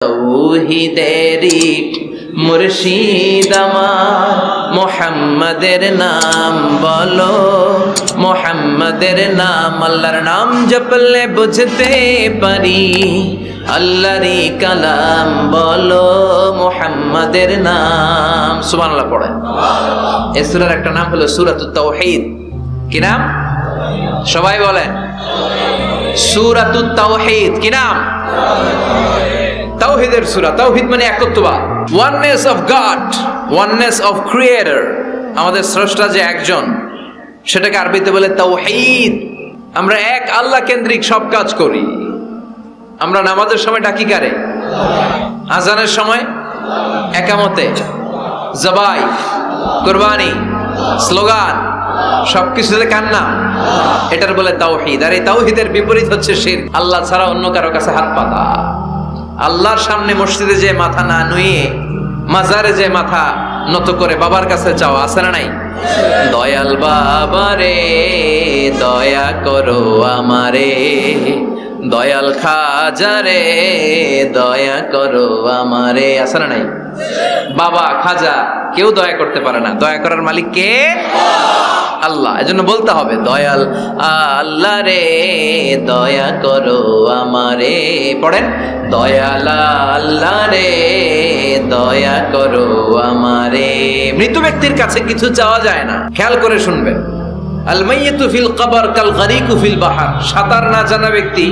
তৌহিদেরি মুর্শিদ আমার মুহাম্মাদের নাম বলো, মুহাম্মাদের নাম। আল্লাহর নাম জপলে বুঝতে পারি, আল্লাহরই কালাম বলো, মুহাম্মাদের নাম। সুবহানাল্লাহ পড়েন। এই সূরার একটা নাম হলো সূরাতুত তাওহীদ। কি নাম? সবাই বলেন সূরাতুত তাওহীদ। কি নাম? তাওহীদের সূরা। তাওহীদ মানে একত্ববাদ, oneness of God, oneness of creator. আমাদের স্রষ্টা যে একজন, সেটাকে আরবিতে বলে তাওহীদ। আমরা এক আল্লাহ কেন্দ্রিক সব কাজ করি। আমরা নামাজের সময় ডাকি কারে? আজানের সময়, একামতে, জবাই, কুরবানি, স্লোগান, সবকিছুতে কান্না, এটার বলে তাওহীদ। আর এই তাওহীদের বিপরীত হচ্ছে শিরক। আল্লাহ ছাড়া অন্য কারো কাছে হাত পাতা। আল্লাহর সামনে মসজিদে যে মাথা না নুয়ে মাজারে যে মাথা নত করে বাবার কাছে চাওয়া, আছে না নাই? দয়াল বাবা রে দয়া করো আমারে, দয়াল খাজা রে দয়া করো আমারে, আছে না নাই? বাবা খাজা কেউ দয়া করতে পারে না, দয়া করার মালিক কে? আল্লাহ। এজন্য বলতে হবে দয়াল আল্লাহ রে দয়া করো আমারে। পড়েন, দয়াল আল্লাহ রে দয়া করো আমারে। মৃত ব্যক্তির কাছে কিছু চাওয়া যায় না, খেয়াল করে শুনবেন। আল মাইয়িতু ফিল কবর কাল গরিকু ফিল বাহর। সাঁতার না জানা ব্যক্তি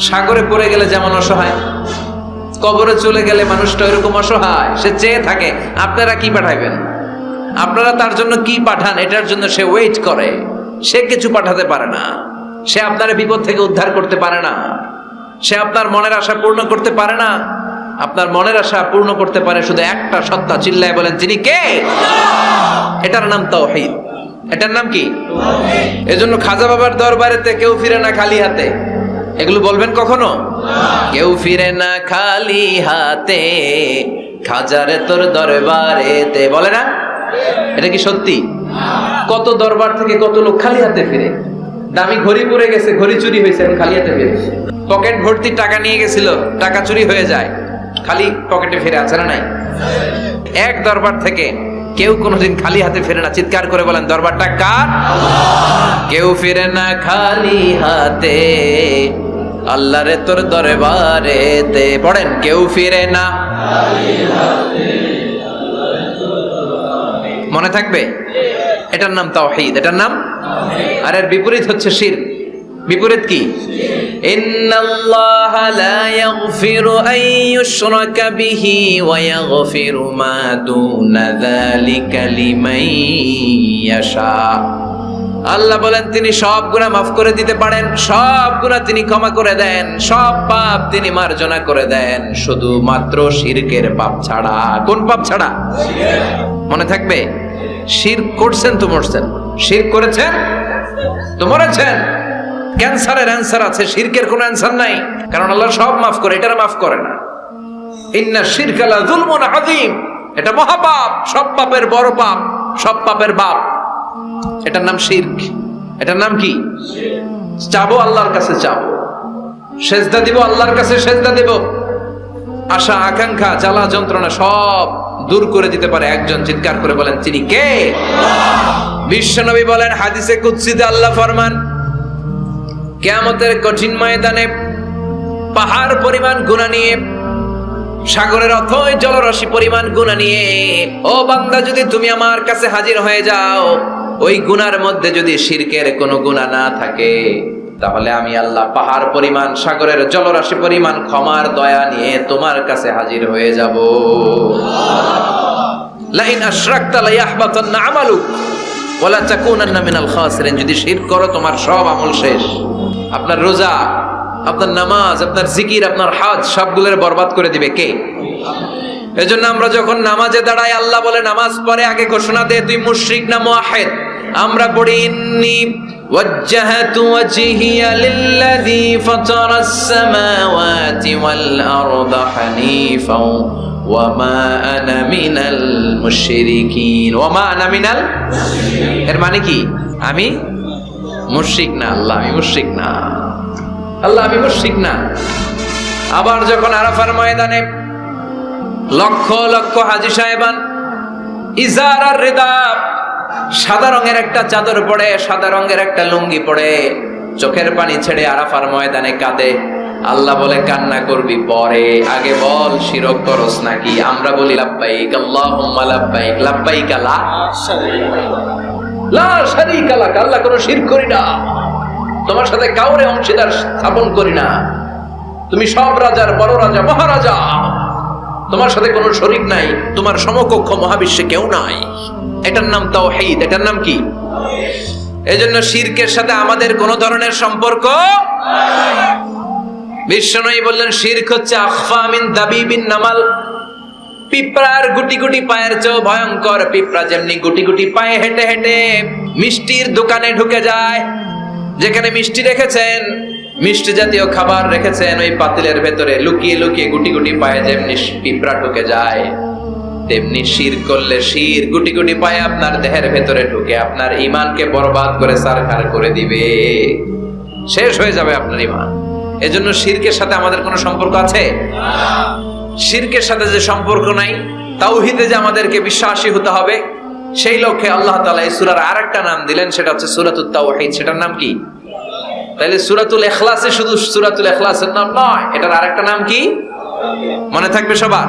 সাগরে পড়ে গেলে যেমন অসহায়, কবরে চলে গেলে মানুষটা এরকম অসহায়, সে চেয়ে থাকে আপনারা কি পাঠাইবেন, আপনারা তার জন্য কি পাঠান, এটার জন্য সে ওয়েট করে। সে কিছু পাঠাতে পারে না, সে আপনার বিপদ থেকে উদ্ধার করতে পারে না, সে আপনার মনের আশা পূর্ণ করতে পারে না। আপনার মনের আশা পূর্ণ করতে পারে শুধু একটা সত্তা। চিল্লায় বলেন যিনি কে? এটার নাম তাওহীদ। এটার নাম কি? এজন্য খাজা বাবার দরবারেতে কেউ ফিরে না খালি হাতে। এগুলো বলবেন কখনো? কেউ ফিরে না খালি হাতে, খাজারে তোর দরবারেতে, বলে না? এটা কি সত্যি? কত দরবার থেকে কত লোক খালি হাতে ফিরে। দামি ঘড়ি পরে গেছে, ঘড়ি চুরি হয়েছে, খালি হাতে ফিরে। পকেট ভর্তি টাকা নিয়ে গেছিল, টাকা চুরি হয়ে যায়, খালি পকেটে ফিরে, আছে না নাই? এক দরবার থেকে কেউ কোনোদিন খালি হাতে ফিরে না। চিৎকার করে বলেন দরবারটা কার? কেউ ফিরে না খালি হাতে, আল্লাহরে তোর দরবারেতে। পড়েন, কেউ ফিরে না খালি হাতে। মনে থাকবে? এটার নাম তাওহীদ, এটার নাম। আর এর বিপরীত হচ্ছে শিরক। বিপরীত কি? ইন্নাল্লাহা লা ইয়াগফিরু আন ইউশরাকা বিহি ওয়া ইয়াগফিরু মা দুনা যালিকা লিমান ইয়াশা। আল্লাহ বলেন তিনি সব গুনাহ মাফ করে দিতে পারেন, সব গুনাহ তিনি ক্ষমা করে দেন, সব পাপ তিনি মার্জনা করে দেন, শুধুমাত্র শিরকের পাপ ছাড়া। কোন পাপ ছাড়া? মনে থাকবে? শিরক করছেন তো মরছেন, শিরক করেছেন তো মরেছেন। ক্যান্সারের অ্যান্সার আছে, শিরকের কোনো অ্যান্সার নাই, কারণ আল্লাহ সব মাফ করে, এটা মাফ করে না। ইন্না শিরকা লা যুলমুন আযীম। এটা মহাপাপ, সব পাপের বড় পাপ, সব পাপের বাপ। এটার নাম শিরক। এটার নাম কি? চাবো আল্লাহর কাছে, চাবো, সেজদা দিব আল্লাহর কাছে, সেজদা দেব। আশা আকাঙ্ক্ষা জ্বালা যন্ত্রণা সব দূর করে দিতে পারে একজন। চিৎকার করে বলেন তিনি কে? বিশ্বনবী বলেন হাদিসে কুদসিতে আল্লাহ ফরমান, কিয়ামতের কঠিন ময়দানে পাহাড় পরিমাণ গুনাহ নিয়ে, সাগরের অথই জলরাশি পরিমাণ গুনাহ নিয়ে, ও বান্দা যদি তুমি আমার কাছে হাজির হয়ে যাও, ওই গুনার মধ্যে যদি শিরকের কোনো গুনাহ না থাকে, তাহলে আমি আল্লাহ পাহাড় পরিমাণ, সাগরের জলরাশি পরিমাণ ক্ষমার দয়া নিয়ে তোমার কাছে হাজির হয়ে যাব। লাইন আশরাকতা লা ইয়াহবাতান্না আমালুক ওয়া লা তাকুনান্না মিনাল খাসিরিন। যদি শিরক করো তোমার সব আমল শেষ। আপনার রোজা, আপনার নামাজ, আপনার জিকির, আপনার হজ, সবগুলোর বরবাদ করে দিবে কে? এজন্য আমরা যখন নামাজে দাঁড়াই, আল্লাহ বলে নামাজ পড়ে আগে ঘোষণা দে তুই মুশরিক না মুওয়াহিদ। আমরা পড়ি ইন্নী ওয়াজ্জাহাতু ওয়াজহিয়া লিল্লাযী ফাতারাস সামাওয়াতি ওয়াল আরদা হানিফাও ওয়া মা আনা মিনাল মুশরিকিন। ওয়া মা আনা মিনাল মুশরিকিন এর মানে কি? আমি মুশরিক না। আল্লাহ আমি মুশরিক না, আল্লাহ আমি মুশরিক না। আবার যখন আরাফার ময়দানে লক্ষ লক্ষ হাজী সাহেবান ইজার আর রিদা, সাদা রঙের একটা চাদর পরে, সাদা রঙের একটা লুঙ্গি পরে, চোখের পানি ছেড়ে আরাফার ময়দানে কাঁদে। আল্লাহ বলে কান্না করবি পরে, আগে বল শিরক করস নাকি? আমরা বলি লাব্বাইক আল্লাহুম্মা লাব্বাইক, লাব্বাইক লা শারীকা লাক, আল্লাহ কোনো শিরক করি না, তোমার সাথে কাউরে অংশীদার স্থাপন করি না, তুমি সব রাজার বড় রাজা, মহারাজা, তোমার সাথে কোনো শরীক নাই, তোমার সমকক্ষ মহাবিশ্বে কেউ নাই। এটার নাম তাওহীদ। এটার নাম কি? এজন্য শিরকের সাথে আমাদের কোনো ধরনের সম্পর্ক নাই। বিশ্বনবী বললেন শিরক হচ্ছে আখফা মিন দাবিবিন নামাল, পিঁপড়ার গুটি গুটি পায়ের চেয়েও ভয়ঙ্কর। পিঁপড়া যেমনি গুটি গুটি পায়ে হেঁটে হেঁটে মিষ্টির দোকানে ঢুকে যায়, যেখানে মিষ্টি রেখেছেন, মিষ্টি জাতীয় খাবার রেখেছেন, ওই পাতিলের ভেতরে লুকিয়ে লুকিয়ে গুটি গুটি পায়ে যেমনি পিঁপড়া ঢুকে যায়, তেমনি শিরক করলে শির গুটি গুটি পায়ে আপনার দেহের ভেতরে ঢুকে আপনার ঈমানকে বরবাদ করে সারখার করে দিবে, শেষ হয়ে যাবে আপনার ঈমান। এজন্য শিরকের সাথে আমাদের কোনো সম্পর্ক আছে? শিরকের সাথে যে সম্পর্ক নাই, তাওহীদে যে আমাদেরকে বিশ্বাসী হতে হবে, সেই লক্ষ্যে আল্লাহ তাআলা এই সূরার আরেকটা নাম দিলেন, সেটা হচ্ছে সূরাতুত তাওহীদ। সেটার নাম কি? তাহলে সূরাতুল ইখলাসে শুধু সূরাতুল ইখলাসের নাম নয়, এটার আরেকটা নাম কি মনে থাকবে সবার?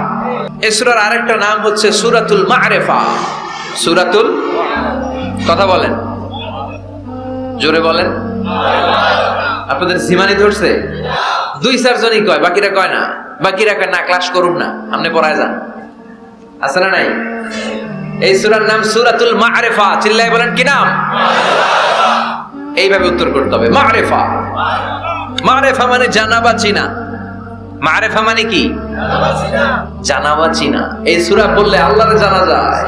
এই সূরার আরেকটা নাম হচ্ছে সূরাতুল মা'রিফা। সূরাতুল, কথা বলেন, জোরে বলেন। আপনাদের জিমানি ধরছে? 2-4 জনই কয়, বাকিরা কয় না। বাকিরা কয় না, ক্লাস করুন না, আপনি পড়ায় যান। আছে না নাই? এই সূরার নাম সূরাতুল মা'রিফা। চিল্লায় বলেন কি নাম? এইভাবে উত্তর করতে হবে, মা'রিফা। মা'রিফা মানে জানা বা চিনা। মা'রিফা মানে কি? জানা বা চিনা। এই সূরা পড়লে আল্লাহরে জানা যায়,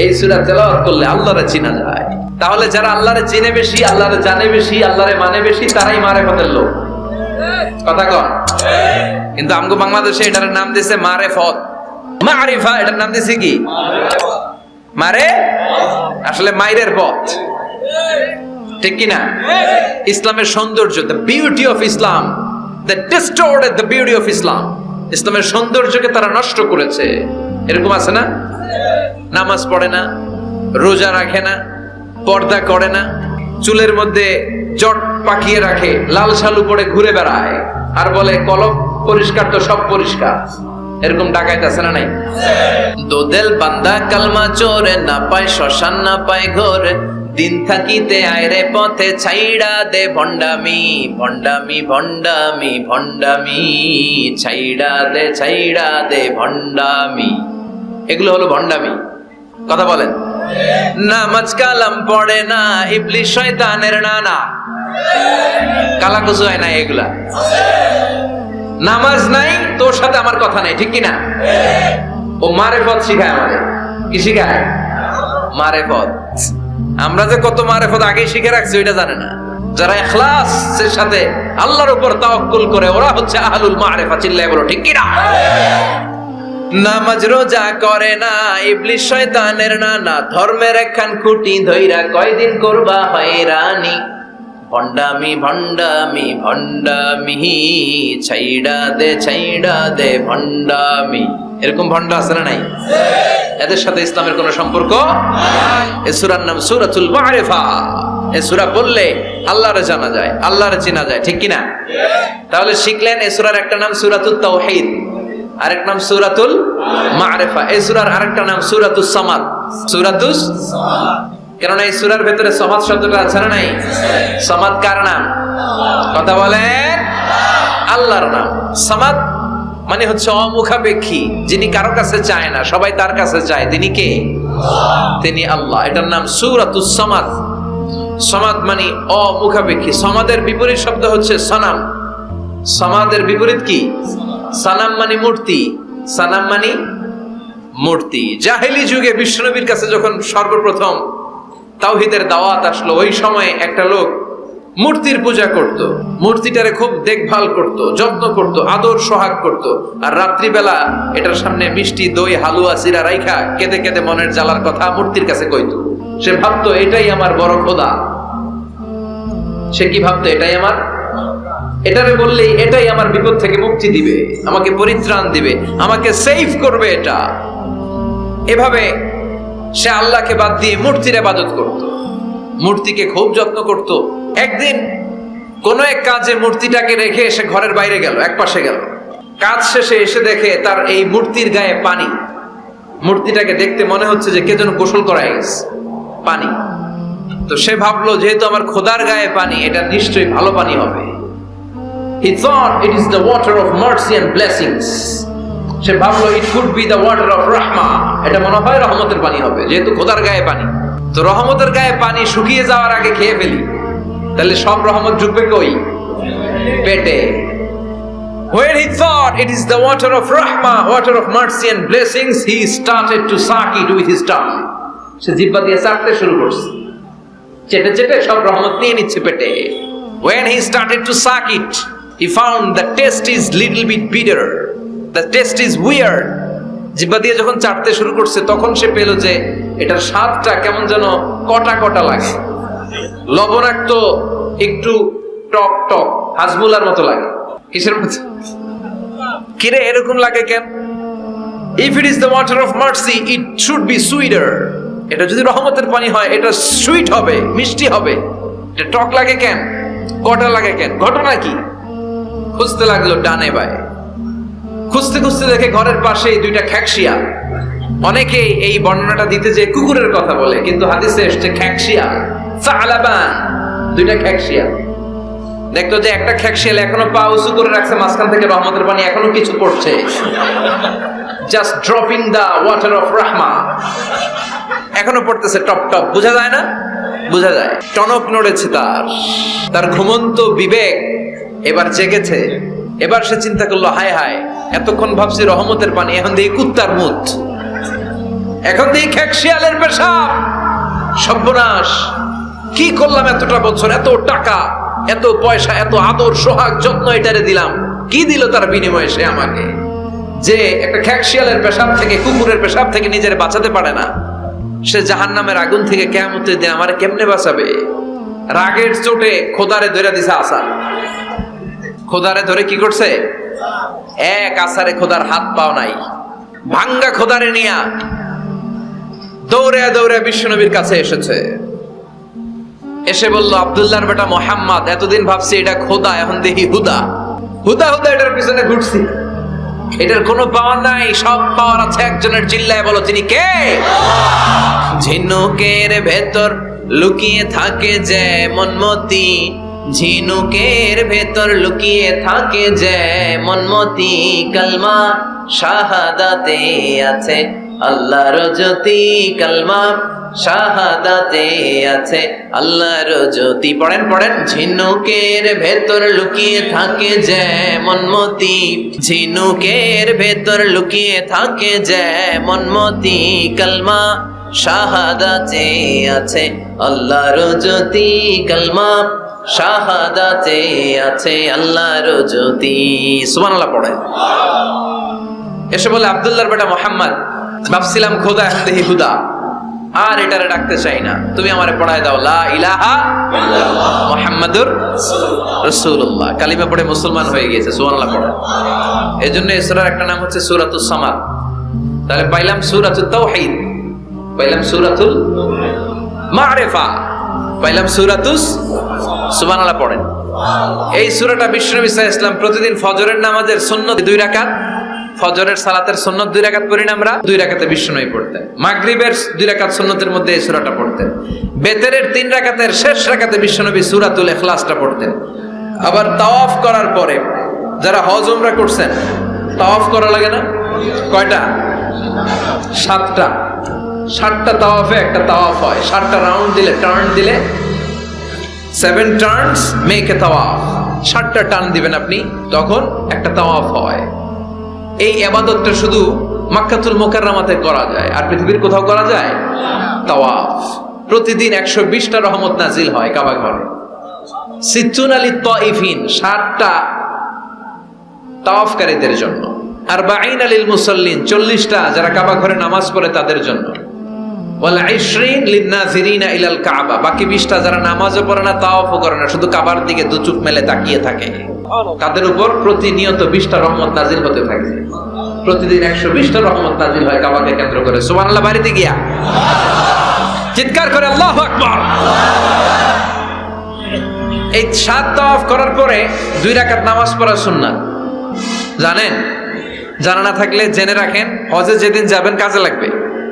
এই সূরা তেলাওয়াত করলে আল্লাহরে চিনা যায়। তাহলে যারা আল্লাহরে চিনে বেশি, আল্লাহরে জানে বেশি, আল্লাহরে মানে বেশি, তারাই মারেফতের লোক। কথা কন? কিন্তু আমগো বাংলাদেশে এটার নাম দিয়েছে মারেফত। মারিফা এটার নাম দিয়েছে কি? মারে, আসলে মাইরের পথ। ঠিক কি না? ইসলামের সৌন্দর্য, the beauty of Islam, the distorted the beauty of Islam. ইসলামের সৌন্দর্যকে তারা নষ্ট করেছে। এরকম আছে না? নামাজ পড়ে না, রোজা রাখে না, পর্দা করে না, চুলের মধ্যে জট পাকিয়ে রাখে, লাল শালু পরে ঘুরে বেড়ায়, আর বলে কলব পরিষ্কার তো সব পরিষ্কার। এরকম ডাকাইত আছে না নাই? দোদেল বান্দা কালমা চোরে, না পায় শ্মশান না পায় ঘর, দিন থাকিতে আয়রে পথে ছাইড়া দে ভণ্ডামি, ভণ্ডামি ভণ্ডামি ভণ্ডামি, ছাইড়া দে ভণ্ডামি। এগুলো হলো ভণ্ডামি। কথা বলেন। নামাজ কালাম পড়ে না, ইবলিস শয়তানের নানা, কালা কুচু হয় না এগুলা। নামাজ নাই, তোর সাথে আমার কথা নাই, ঠিক কিনা? ও মারেফত শিখায় আমাদের। কি শিখায়? মারেফত। আমরা যে কত মারেফত আগে শিখে রাখছি ওইটা জানে না। যারা ইখলাসের সাথে আল্লাহর উপর তাওয়াক্কুল করে, ওরা হচ্ছে আহলুল মারেফা। চিল্লায় বলো ঠিক কিনা? নামাজ রোজা করে না, ইবলিস শয়তানের নানা, ধর্মের একখান খুঁটি ধইরা কয়দিন করবা হয়রানি, ভণ্ডামি ভণ্ডামি ভণ্ডামি, ছাইড়া দে ভণ্ডামি। এরকম ভণ্ড আছে না নাই? এদের সাথে ইসলামের কোনো সম্পর্ক নাই। এই সূরার নাম সূরাতুল মা'রিফা। এই সূরা পড়লে আল্লাহরে জানা যায়, আল্লাহরে চেনা যায়, ঠিক কিনা? তাহলে শিখলেন এই সূরার একটা নাম সূরাতুত তাওহীদ, আরেক নাম সূরাতুল মা'রিফা। এই সূরার আরেকটা নাম সূরাতুস সামাদ। সূরাতুস সামাদ, কেননা এই সূরার ভেতরে সামাদ শব্দটা আছে না নাই? সামাদ কার নাম? কথা বলেন। আল্লাহর নাম। সামাদ মানে হচ্ছে অমুখাপেক্ষী, যিনি কারো কাছে চায় না, সবাই তার কাছে চায়। তিনি কে? তিনি আল্লাহ। এটার নাম সূরাতুস সামাদ। সামাদ মানে অমুখাপেক্ষী। সামাদের বিপরীত শব্দ হচ্ছে সানাম। সামাদের বিপরীত কি? সানাম মানে মূর্তি। সানাম মানে মূর্তি। জাহেলি যুগে বিশ্বনবীর কাছে যখন সর্বপ্রথম তাওহীদের দাওয়াত আসলো, ওই সময় একটা লোক মূর্তির পূজা করত, মূর্তিটারে খুব দেখভাল করত, যত্ন করত, আদর সোহাগ করত, আর রাত্রিবেলা এটার সামনে মিষ্টি দই হালুয়া সিরা রাইখা কেঁদে কেঁদে মনের জ্বালার কথা মূর্তির কাছে কইতো। সে ভাবতো এটাই আমার বড় খোদা। সে কি ভাবতো? এটাই আমার এটারে বললেই এটাই আমার বিপদ থেকে মুক্তি দিবে, আমাকে পরিত্রাণ দিবে, আমাকে সেভ করবে এটা। এভাবে সে আল্লাহকে বাদ দিয়ে মূর্তির ইবাদত করত, মূর্তিকে খুব যত্ন করত। একদিন কোন এক কাজে মূর্তিটাকে রেখে এসে ঘরের বাইরে গেল, এক পাশে গেল। কাজ শেষে এসে দেখে তার এই মূর্তির গায়ে পানি। মূর্তিটাকে দেখতে মনে হচ্ছে যে কে যেন গোসল করায় গেছে, পানি। তো সে ভাবলো যেহেতু আমার খোদার গায়ে পানি, এটা নিশ্চয়ই ভালো পানি হবে। He thought it is the water of mercy and blessings. সে ভাবলো it could be the water of rahmah. এটা মনে হয় রহমতের পানি হবে, যেহেতু খোদার গায়ে পানি। তো রহমতের গায়ে পানি শুকিয়ে যাওয়ার আগে খেয়ে ফেলি, তাহলে সব রহমত ঢুকবে কই? পেটে। When he thought it is the water of rahmah, water of mercy and blessings, he started to suck it with his tongue. সে জিহ্বা দিয়ে চাটতে শুরু করছে, চেটে চেটে সব রহমত নিয়ে নিচ্ছে পেটে। When he started to suck it, he found the taste is little bit bitter. The taste is weird. জিহ্বা দিয়ে যখন চাটতে শুরু করছে তখন সে পেল যে এটার স্বাদটা কেমন যেন কটা কটা লাগে, লবণাক্ত, একটু টক টক, হাজমুলার মতো লাগে। কিসের মতো? কিরে এরকম লাগে কেন? If it is the water of mercy, it should be sweeter. এটা যদি রহমতের পানি হয় এটা সুইট হবে, মিষ্টি হবে। এটা টক লাগে কেন, কটা লাগে কেন, ঘটনা কি? খুঁজতে লাগলো ডানে বায়ে, খুঁজতে খুঁজতে দেখে ঘরের পাশে দুইটা খ্যাকশিয়া। অনেকে এই বর্ণনাটা দিতে যে কুকুরের কথা বলে, কিন্তু হাদিসে এসেছে খ্যাকশিয়া, সালাবান, দুইটা খ্যাকশিয়া। দেখতো যে একটা খ্যাকশিয়াল এখনো পা উঁচু করে রাখছে, মাঝখান থেকে রহমতের পানি এখনো কিছু পড়ছে, just dropping the water of রাহমা, এখনো পড়তেছে টপ টপ। বোঝা যায় না? বোঝা যায়। টনক নড়েছে তার ঘুমন্ত বিবেক এবার জেগেছে। এবার সে চিন্তা করলো, হায় হায়, এতক্ষণ ভাবছি রহমতের পানি, এখন দেখি কুত্তার মুত, এখন দেখি খ্যাকশিয়ালের পেশাব। সর্বনাশ, কি করলাম এতটা বছর, এত টাকা, এত পয়সা, এত আদর সোহাগ যত্ন এটারে দিলাম, কি দিল তার বিনিময়ে সে আমাকে? যে একটা খ্যাকশিয়ালের পেশাব থেকে, কুকুরের পেশাব থেকে নিজের বাঁচাতে পারে না, সে জাহান্নামের আগুন থেকে কিয়ামতের দিন আমারে কেমনে বাঁচাবে? রাগের চোটে খোদারে ধরে দিছে আসার। খোদারে ধরে কি করছে? এক আসারে খোদার হাত পাও নাই, ভাঙ্গা খোদারে নিয়া দৌড়ে দৌড়ে বিশ্বনবীর কাছে এসেছে। এসে বলল, আব্দুল্লাহর বেটা মোহাম্মদ, এতদিন ভাবছি এটা খোদা, এখন দেখি হুদা। হুদা হুদা এটার পিছনে ঘুরছি, এটার কোনো পাওয়ার নাই, সব পাওয়ার আছে একজনের। চিল্লায় বলো, তিনি কে? ঝিনুকের ভেতর লুকিয়ে থাকে যেমন মতি, ঝিনুকের ভেতর লুকিয়ে থাকে যেমন মতি, কালমা শাহাদাতে আছে আল্লাহর জ্যোতি, কালমা শাহাদাতে আছে আল্লাহর জ্যোতি। পড়েন পড়েন। ঝিনুকের ভেতর লুকিয়ে থাকে যেমন মতি, ঝিনুকের ভেতর লুকিয়ে থাকে যেমন মতি, কালমা শাহাদাতে আছে আল্লাহর জ্যোতি, কালমা শাহাদাতে আছে আল্লাহর জ্যোতি। সুবহানাল্লাহ পড়ে। এসে বলে, আব্দুল্লাহর বেটা মোহাম্মদ, ভাবছিলাম খোদা, এখন দেখি হুদা, আর এটারে ডাকতে চাই না, তুমি আমারে পড়ায় দাও লা ইলাহা ইল্লাল্লাহ মুহাম্মাদুর রাসূলুল্লাহ। কালিমা পড়ে মুসলমান হয়ে গিয়েছে। সুবহানাল্লাহ পড়ে। এজন্য এই সূরার একটা নাম হচ্ছে সূরাতুস সামাদ। তাহলে পাইলাম সূরাতুত তাওহীদ, পাইলাম সূরাতুল মারিফা, পাইলাম সূরাতুস। সুবহানাল্লাহ পড়েন। এই সূরাটা বিশ্বনবী সাল্লাল্লাহু আলাইহি ওয়াসাল্লাম প্রতিদিন ফজরের নামাজের সুন্নত 2 রাকাত, ফজরের সালাতের সুন্নত 2 রাকাত পড়ি না আমরা, 2 রাকাতে বিশ্বনবী পড়তেন। মাগরিবের 2 রাকাত সুন্নতের মধ্যে এই সূরাটা পড়তেন। বেতেরের 3 রাকাতের শেষ রাকাতে বিশ্বনবী সূরাতুল ইখলাসটা পড়তেন। আবার তাওয়াফ করার পরে যারা হজ উমরা করছেন, তাওয়াফ করা লাগে না? কয়টা? 7টা। 7টা তাওয়াফে একটা তাওয়াফ হয়। 7টা রাউন্ড দিলে, টার্ন দিলে 7 টার্নস মেক এ তাওয়াফ। 7টা টার্ন দিবেন আপনি, তখন একটা তাওয়াফ হয়। এই ইবাদতটা শুধু মক্কাতুল মুকাররমাতে করা যায়, আর পৃথিবীর কোথাও করা যায়? তাওয়াফ। প্রতিদিন 120টা রহমত নাজিল হয় কাবা ঘরে। সিত্তুন আলী তাইফিন, 60টা তাওয়াফকারীদের জন্য। আর 40 আলিল মুসাল্লিন, 40টা যারা কাবা ঘরে নামাজ পড়ে তাদের জন্য। ওয়াল 20 লিন-নাযিরিনা ইলাল কাবা, বাকি 20টা যারা নামাজও পড়ে না, তাওয়াফও করে না, শুধু কাবার দিকে 2 চোখ মেলে তাকিয়ে থাকে। কাদের উপর? প্রতিনিয়ত 20টা রহমত নাজিল হতে থাকে। প্রতিদিন 120টা রহমত নাজিল হয় কাবাকে কেন্দ্র করে। সুবহানাল্লাহ বাড়িতে গিয়া চিৎকার করে আল্লাহু আকবার। এই 7 তাওয়াফ করার পরে 2 রাকাত নামাজ পড়া সুন্নাত, জানেন? জানা না থাকলে জেনে রাখেন, হজে যেদিন যাবেন কাজে লাগবে,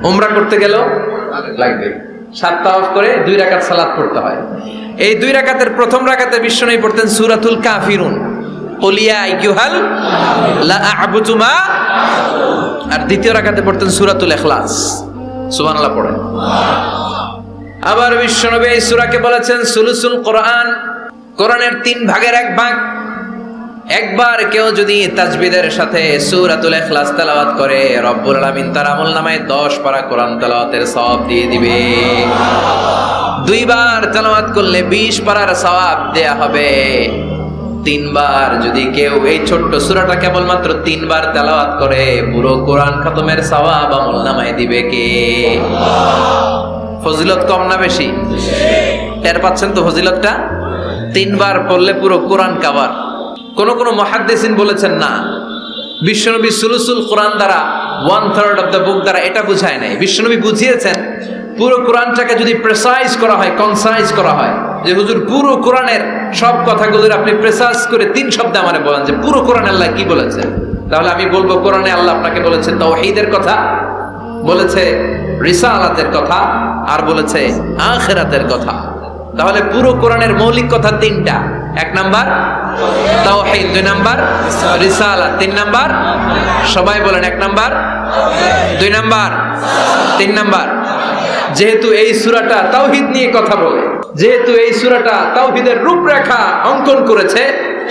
উমরা করতে গেলেও লাগবে। 7 তাওয়াফ করে 2 রাকাত সালাত পড়তে হয়। এই 2 রাকাতের প্রথম রাকাতে বিশ্বনবী পড়তেন সূরাতুল কাফিরুন, কুল ইয়া আইয়ুহাল লা আ'বুদু মা, আর দ্বিতীয় রাকাতে পড়তেন সূরাতুল ইখলাস। সুবহানাল্লাহ পড়েন। আবার বিশ্বনবী এই সূরাকে বলেছেন সুলুসুল কোরআন, কোরআনের 3 ভাগের 1 ভাগ। একবার কেউ যদি তাজবিদের সাথে সূরাতুল ইখলাস তেলাওয়াত করে, রব্বুল আলামিন তার আমলনামায় 10 পারা কোরআন তেলাওয়াতের সওয়াব দিয়ে দিবে। 2 বার তেলাওয়াত করলে 20 পারার সওয়াব দেয়া হবে। 3 বার যদি কেউ এই ছোট্ট সূরাটা কেবলমাত্র 3 বার তেলাওয়াত করে, পুরো কোরআন খতমের সওয়াব আমলনামায় দিবে কে? ফজিলত কম না বেশি? টের পাচ্ছেন তো ফজিলতটা? 3 বার পড়লে পুরো কোরআন কভার। কোন কোন মুহাদ্দিসিন বলেছেন না, বিশ্বনবী সুলুসুল কোরআন দ্বারা 1/3 অফ দ্য বুক দ্বারা এটা বুঝায় নাই। বিশ্বনবী বুঝিয়েছেন পুরো কোরআনটাকে যদি প্রেসাইজ করা হয়, কনসাইজ করা হয়, যে হুজুর পুরো কোরআনের সব কথাগুলোর আপনি প্রেসাইজ করে 3 শব্দে আমারে বলেন যে পুরো কোরআন আল্লাহ কি বলেছেন, তাহলে আমি বলবো কোরআনে আল্লাহ আপনাকে বলেছেন তাওহীদের কথা, বলেছে রিসালাতের কথা, আর বলেছে আখিরাতের কথা। তাহলে পুরো কোরআনের মৌলিক কথা 3টা। 1 নাম্বার তাওহীদ, 2 নাম্বার রিসালাত, 3 নাম্বার সবাই বলেন 1 নাম্বার, 2 নাম্বার, 3 নাম্বার। যেহেতু এই সূরাটা তাওহীদ নিয়ে কথা বলে, যেহেতু এই সূরাটা তাওহীদের রূপরেখা অঙ্কন করেছে,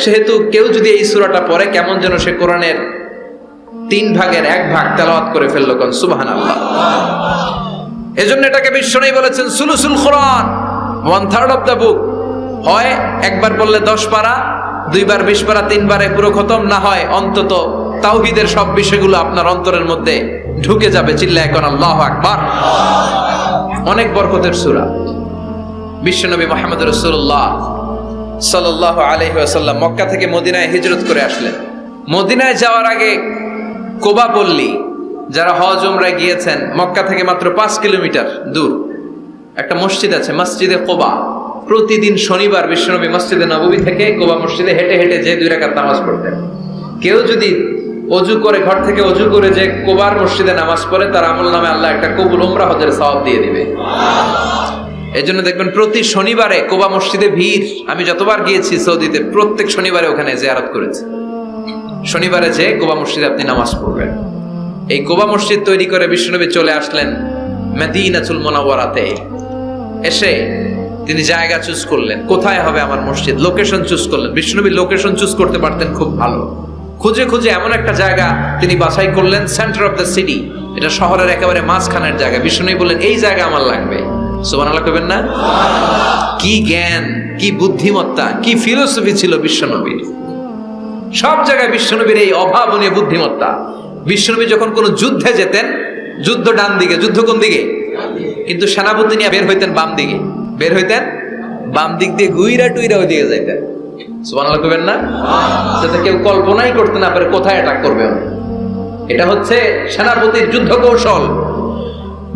সেহেতু কেউ যদি এই সূরাটা পড়ে কেমন যেন সে কোরআনের 3 ভাগের 1 ভাগ তেলাওয়াত করে ফেললো। কোন সুবহানাল্লাহ। এজন্য এটাকে বিশ্বনবী বলেছেন সুলুসুল কোরআন, 1/3 অফ দ্য বুক। হয় একবার বললে 10 পারা, 2 বার 20 পারা, 3 বারে পুরো খতম, না হয় অন্তত তাওহীদের সব বিষয়গুলো আপনার অন্তরের মধ্যে ঢুকে যাবে। চিল্লায় কোন আল্লাহু আকবার। অনেক বরকতের সূরা। বিশ্বনবী মুহাম্মদ রাসূলুল্লাহ সাল্লাল্লাহু আলাইহি ওয়াসাল্লাম মক্কা থেকে মদিনায় হিজরত করে আসলেন। মদিনায় যাওয়ার আগে কোবা পল্লী, যারা হজ উমরায় গিয়েছেন, মক্কা থেকে মাত্র 5 কিলোমিটার দূর একটা মসজিদ আছে, মসজিদে কোবা। প্রতিদিন শনিবার বিশ্বনবী মসজিদে নববী থেকে কোবা মসজিদে হেঁটে হেঁটে যে 2 রাকাত নামাজ পড়তেন। কেউ যদি অজু করে, ঘর থেকে অজু করে যে কোবার মসজিদে নামাজ পড়ে, তার আমলনামায় আল্লাহ একটা কবুল উমরা হজের সওয়াব দিয়ে দিবে। এজন্য দেখবেন প্রতি শনিবারে কোবা মসজিদে ভিড়। আমি যতবার গিয়েছি সৌদিতে, প্রত্যেক শনিবারে ওখানে জিয়ারত করেছি। শনিবারে যে কোবা মসজিদে আপনি নামাজ পড়বেন। এই কোবা মসজিদ তৈরি করে বিশ্বনবী চলে আসলেন মদিনাতুল মুনাওয়ারাতে। এসে তিনি জায়গা চুজ করলেন, কোথায় হবে আমার মসজিদ, লোকেশন চুজ করলেন। বিশ্বনবী লোকেশন চুজ করতে পারতেন খুব ভালো। খুঁজে খুঁজে এমন একটা জায়গা তিনি বাছাই করলেন, সেন্টার অফ দ্য সিটি, এটা শহরের একেবারে মাঝখানের জায়গা। বিশ্বনবী বললেন এই জায়গা আমার লাগবে। সুবহানাল্লাহ কইবেন না? কি জ্ঞান, কি বুদ্ধিমত্তা, কি ফিলোসফি ছিল বিশ্বনবীর। সব জায়গায় বিশ্বনবীর এই অভাবনীয় বুদ্ধিমত্তা। বিশ্বনবী যখন কোনো যুদ্ধে যেতেন, যুদ্ধ ডান দিকে, যুদ্ধ কোন দিকে? কিন্তু সেনাপতি নিয়ে বের হইতেন বাম দিকে, বের হইতেন বাম দিক দিয়ে, গুইরা টুইরা ওই দিকে যাইতেন। সুবহানাল্লাহ কইবেন না? যাতে কেউ কল্পনাই করতে না পারে কোথায় অ্যাটাক করবে। এটা হচ্ছে সেনাপতির যুদ্ধ কৌশল।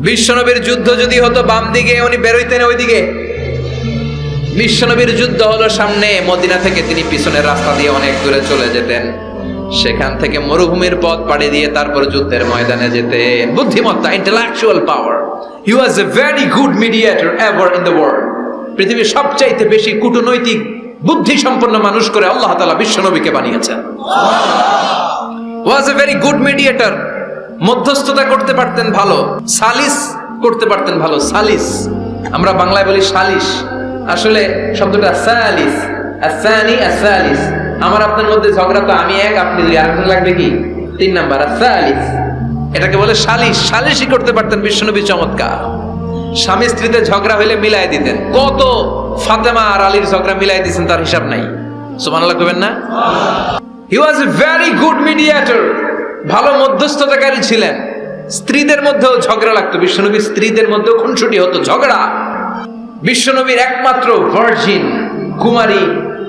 বিশ্বনবীর যুদ্ধ যদি হতো বাম দিকে, উনি বের হইতেন ওইদিকে। বিশ্বনবীর যুদ্ধ হলো সামনে, মদিনা থেকে তিনি পিছনের রাস্তা দিয়ে অনেক দূরে চলে যেতেন। সেখান থেকে মরুভূমির পথ পাড়ি দিয়ে তারপর যুদ্ধের ময়দানে যেতেন। বুদ্ধিমত্তা, intellectual power. He was a very good mediator ever in the world. পৃথিবীর সবচাইতে বেশি কূটনৈতিক বুদ্ধি সম্পন্ন মানুষ করে আল্লাহ তাআলা বিশ্বনবীকে বানিয়েছেন। ওয়াজ এ ভেরি গুড মিডিয়েটর। মধ্যস্থতা করতে পারতেন ভালো, সালিস করতে পারতেন ভালো। সালিস আমরা বাংলায় বলি সালিশ, আসলে শব্দটা সালিস, আসানি আসালিস। আমার আপনার মধ্যে ঝগড়া তো আমি এক, আপনি দুই, আরেকজন লাগবে কি? 3 নাম্বার আসালিস। এটাকে বলে সালিশ। সালিশই করতে পারতেন বিশ্বনবী। চমৎকার। স্বামী স্ত্রীতে ঝগড়া হইলে মিলাই দিতেন। কত ফাতেমা আর আলীর ঝগড়া মিলাই দিয়েছেন তার হিসাব নাই। সুবহানাল্লাহ কইবেন না? হি ওয়াজ এ ভেরি গুড মিডিয়েটর। ভালো মধ্যস্থতাকারী ছিলেন। স্ত্রীদের মধ্যেও ঝগড়া লাগতো, বিশ্বনবীর স্ত্রীদের মধ্যেও খুনসুটি হতো, ঝগড়া। বিশ্বনবীর একমাত্র ভার্জিন কুমারী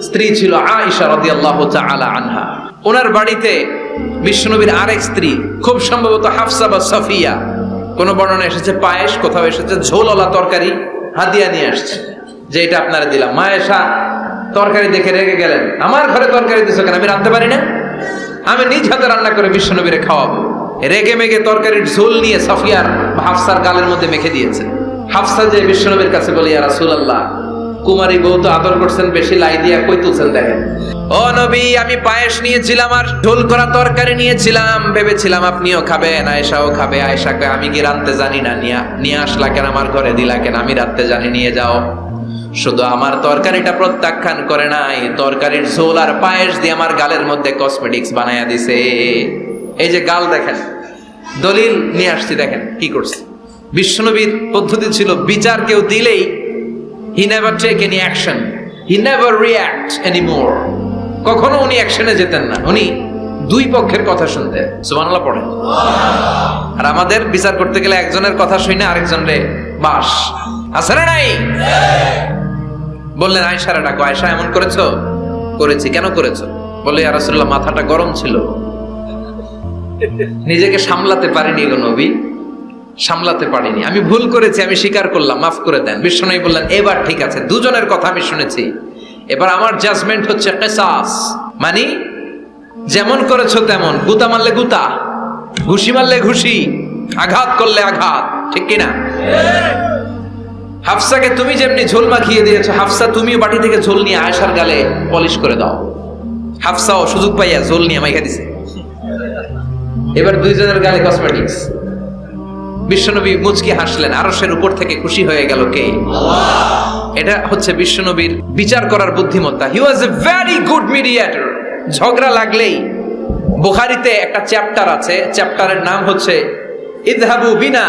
স্ত্রী ছিল আয়েশা রাদিয়াল্লাহু তাআলা আনহা। ওনার বাড়িতে বিশ্বনবীর আরেক স্ত্রী, খুব সম্ভবত হাফসা বা সফিয়া, কোন বর্ণনা এসেছে পায়েস, কোথাও এসেছে ঝোলওয়ালা তরকারি হাদিয়া নিয়ে আসছে, যে এটা আপনারা দিলাম। মা আয়েশা তরকারি দেখে রেগে গেলেন, আমার ঘরে তরকারি দিছো কেন? আমি রাঁধতে পারি না? আমি নিজ হাতে রান্না করে বিশ্বনবীরে খাওয়াবো। রেগে মেগে তরকারির ঝোল নিয়ে সফিয়ার হাফসার গালের মধ্যে মেখে দিয়েছে। হাফসা যে বিশ্বনবীর কাছে বলে, ইয়া রাসূলুল্লাহ, কুমারী বউ তো আদর করছেন বেশি, লাই দিয়া কই তুলছেন দেখেন। ও নবী, আমি পায়েস নিয়েছিলাম আর ঝোল করা তরকারি নিয়েছিলাম, ভেবেছিলাম আপনিও খাবেন, আয়েশাও খাবে। আয়েশাকে আমি কি রাঁধতে জানি না, নিয়ে আসলা কেন আমার ঘরে, দিলা কেন? আমি রাঁধতে জানি, নিয়ে যাও। শুধু আমার তরকারিটা প্রত্যাখ্যান করে নাই, তরকারির ঝোল আর পায়েস দিয়ে আমার গালের মধ্যে কসমেটিক্স বানায়া দিছে। এই যে গাল দেখেন, দলিল নিয়ে আসছি, দেখেন কি করছে। বিশ্বনবীর পদ্ধতি ছিল, বিচার কেউ দিলেই he never take any action, he never react anymore। কখনো উনি অ্যাকশনে যেতেন না, উনি দুই পক্ষের কথা শুনতেন। সুবহানাল্লাহ পড়েন। আর আমাদের বিচার করতে গেলে একজনের কথা শুনে আরেকজনরে বাস আছে না নাই? বললেন আয়েশারে ডাকো, আয়েশা এমন করেছো? করেছি। কেন করেছো? বলে, ইয়া রাসূলুল্লাহ, মাথাটা গরম ছিল, নিজেকে সামলাতে পারিনি গো নবী, সামলাতে পারিনি, আমি ভুল করেছি, আমি স্বীকার করলাম, মাফ করে দেন। বিশ্বনবী বললেন, এবার ঠিক আছে, দুজনের কথা আমি শুনেছি, এবার আমার জাজমেন্ট হচ্ছে কিসাস, মানে যেমন করেছো তেমন, গুতা মারলে গুতা, ঘুষি মারলে ঘুষি, আঘাত করলে আঘাত, ঠিক কিনা? হাফসাকে তুমি যেমনি ঝোল মাখিয়ে দিয়েছো, হাফসা তুমিও বাটি থেকে ঝোল নিয়ে আয়েশার গালে পলিশ করে দাও। হাফসাও সুযোগ পাইয়া ঝোল নিয়ে মাইখা দিছে। এবার দুইজনের গালে কসমেটিক্স। বিশ্বনবী মুচকি হাসলেন, আরশের উপর থেকে খুশি হয়ে গেল কে? আল্লাহ। এটা হচ্ছে বিশ্বনবীর বিচার করার বুদ্ধিমত্তা। হি ওয়াজ এ ভেরি গুড মিডিয়েটর। ঝগড়া লাগলেই, বুখারীতে একটা চ্যাপ্টার আছে, চ্যাপ্টারের নাম হচ্ছে ইযহাবু বিনা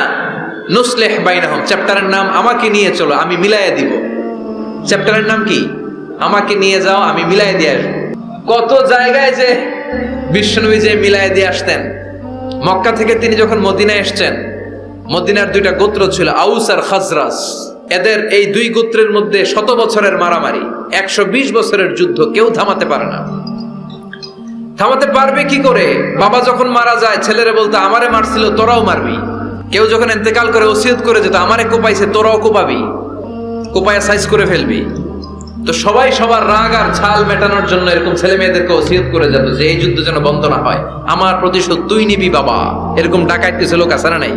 নুসলিহ বাইনাহুম। চ্যাপ্টারের নাম আমাকে নিয়ে চলো, আমি মিলাইয়া দিব। চ্যাপ্টারের নাম কি? আমাকে নিয়ে যাও, আমি মিলাইয়া দিয়ে আসবো। কত জায়গায় যে বিশ্বনবী যে মিলাইয়া দিয়ে আসতেন। মক্কা থেকে তিনি যখন মদিনায় এসেছেন, মদিনার দুইটা গোত্র ছিল, আউস আর খাজরাজ। এদের এই দুই গোত্রের মধ্যে 100 বছরের মারামারি, 120 বছরের যুদ্ধ, কেউ থামাতে পারে না। থামাতে পারবে কি করে? বাবা যখন মারা যায়, ছেলেরা বলতো আমারে মারছিল, তোরাও মারবি। কেউ যখন ইন্তেকাল করে ওসিয়ত করে যেত, আমারে কোপাইছে, তোরাও কোপাবি, কোপায়া সাইজ করে ফেলবি। তো সবাই সবার রাগ আর ঝাল মেটানোর জন্য এরকম ছেলে মেয়েদেরকে ওসিয়ত করে যেত যে এই যুদ্ধ যেন বন্ধ না হয়, আমার প্রতিশোধ তুই নিবি বাবা। এরকম ডাকাইত কিছু লোক আছে না নাই?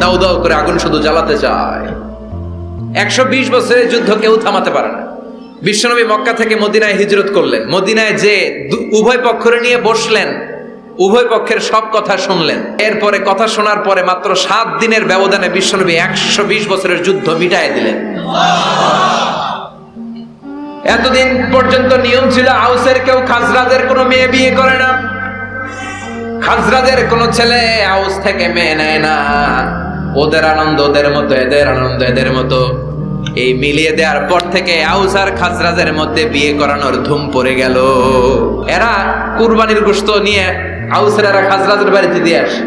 দাউ দাউ করে আগুন শুধু জ্বালাতে চায়। 120 বছরের যুদ্ধ কেউ থামাতে পারে না। বিশ্বনবী মক্কা থেকে মদিনায় হিজরত করলেন। মদিনায় যে উভয় পক্ষরে নিয়ে বসলেন, উভয় পক্ষের সব কথা শুনলেন। এরপরে কথা শোনার পরে মাত্র 7 দিনের ব্যবধানে বিশ্বনবী 120 বছরের যুদ্ধ মিটায় দিলেন। এতদিন পর্যন্ত নিয়ম ছিল, আউসের কেউ খাজরাজের কোনো মেয়ে বিয়ে করে না, খাজরাজের কোনো ছেলে আউস থেকে মেয়ে নেয় না। ওদের আনন্দ ওদের মতো, এদের আনন্দ এদের মতো। এই মিলিয়ে দেওয়ার পর থেকে আউস আর খাজরাজের মধ্যে বিয়ে করানোর ধুম পড়ে গেল। এরা কুরবানির গোশত নিয়ে আউসের এরা খাজরাজের বাড়িতে দিয়ে আসে,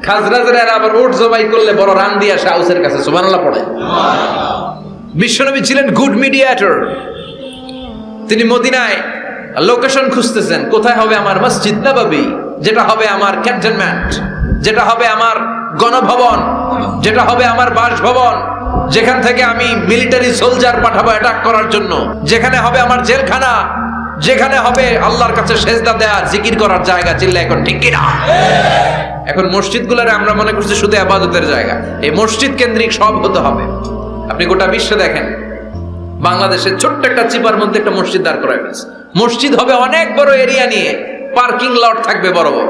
খাজরাজের এরা আবার উট জবাই করলে বড় রান দিয়ে আসে আউসের কাছে। সুবহানাল্লাহ পড়ে। বিশ্বনবী ছিলেন গুড মিডিয়েটর। তিনি মদিনায় লোকেশন খুঁজতেছেন, কোথায় হবে আমার মসজিদ নববী, যেটা হবে আমার ক্যান্টনমেন্ট, যেটা হবে আমার গণভবন, যেটা হবে আমার বাসভবন, যেখান থেকে আমি মিলিটারি সোলজার পাঠাবো অ্যাটাক করার জন্য, যেখানে হবে আমার জেলখানা, যেখানে হবে আল্লাহর কাছে সেজদা দেয়া, জিকির করার জায়গা। চিল্লা এখন ঠিক কিনা? এখন মসজিদগুলোরে আমরা মনে করছি শুধু ইবাদতের জায়গা। এই মসজিদ কেন্দ্রিক সব হতে হবে। আপনি গোটা বিশ্বে দেখেন, বাংলাদেশের ছোট্ট একটা চিপার মধ্যে একটা মসজিদ দাঁড় করা হয়েছে। মসজিদ হবে অনেক বড় এরিয়া নিয়ে, পার্কিং লট থাকবে বড় বড়।